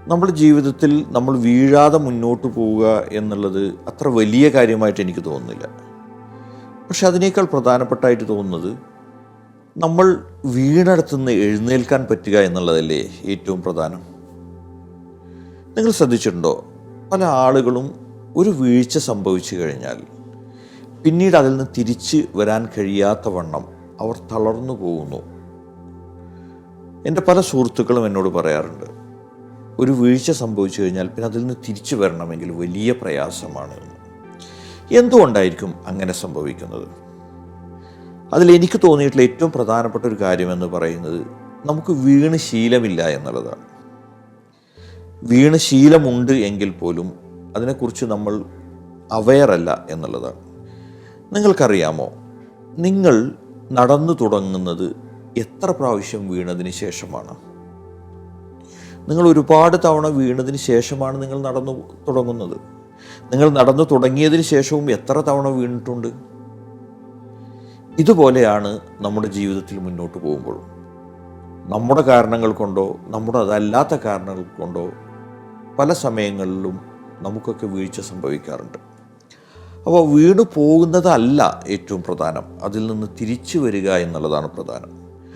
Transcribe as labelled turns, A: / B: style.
A: നമ്മുടെ ജീവിതത്തിൽ നമ്മൾ വീഴാതെ മുന്നോട്ട് പോവുക എന്നുള്ളത് അത്ര വലിയ കാര്യമായിട്ട് എനിക്ക് തോന്നുന്നില്ല. പക്ഷെ അതിനേക്കാൾ പ്രധാനപ്പെട്ടായിട്ട് തോന്നുന്നത് നമ്മൾ വീണിടത്തുനിന്ന് എഴുന്നേൽക്കാൻ പറ്റുക എന്നുള്ളതല്ലേ ഏറ്റവും പ്രധാനം. നിങ്ങൾ ശ്രദ്ധിച്ചിട്ടുണ്ടോ, പല ആളുകളും ഒരു വീഴ്ച സംഭവിച്ചു കഴിഞ്ഞാൽ പിന്നീട് അതിൽ നിന്ന് തിരിച്ച് വരാൻ കഴിയാത്ത വണ്ണം അവർ തളർന്നു പോകുന്നു. എൻ്റെ പല സുഹൃത്തുക്കളും എന്നോട് പറയാറുണ്ട്, ഒരു വീഴ്ച സംഭവിച്ചു കഴിഞ്ഞാൽ പിന്നെ അതിൽ നിന്ന് തിരിച്ചു വരണമെങ്കിൽ വലിയ പ്രയാസമാണ് എന്ന്. എന്തുകൊണ്ടായിരിക്കും അങ്ങനെ സംഭവിക്കുന്നത്? അതിലെനിക്ക് തോന്നിയിട്ടുള്ള ഏറ്റവും പ്രധാനപ്പെട്ട ഒരു കാര്യമെന്ന് പറയുന്നത് നമുക്ക് വീണ് ശീലമില്ല എന്നുള്ളതാണ്. വീണ് ശീലമുണ്ട് എങ്കിൽ പോലും അതിനെക്കുറിച്ച് നമ്മൾ അവെയറല്ല എന്നുള്ളതാണ്. നിങ്ങൾക്കറിയാമോ, നിങ്ങൾ നടന്നു തുടങ്ങുന്നത് എത്ര പ്രാവശ്യം വീണതിന് ശേഷമാണ്? നിങ്ങൾ ഒരുപാട് തവണ വീണതിന് ശേഷമാണ് നിങ്ങൾ നടന്നു തുടങ്ങുന്നത്. നിങ്ങൾ നടന്നു തുടങ്ങിയതിന് ശേഷവും എത്ര തവണ വീണിട്ടുണ്ട്? ഇതുപോലെയാണ് നമ്മുടെ ജീവിതത്തിൽ മുന്നോട്ട് പോകുമ്പോൾ നമ്മുടെ കാരണങ്ങൾ കൊണ്ടോ നമ്മുടെ അതല്ലാത്ത കാരണങ്ങൾ കൊണ്ടോ പല സമയങ്ങളിലും നമുക്കൊക്കെ വീഴ്ച സംഭവിക്കാറുണ്ട്. അപ്പോൾ വീണു പോകുന്നതല്ല ഏറ്റവും പ്രധാനം, അതിൽ നിന്ന് തിരിച്ചു വരിക എന്നുള്ളതാണ് പ്രധാനം.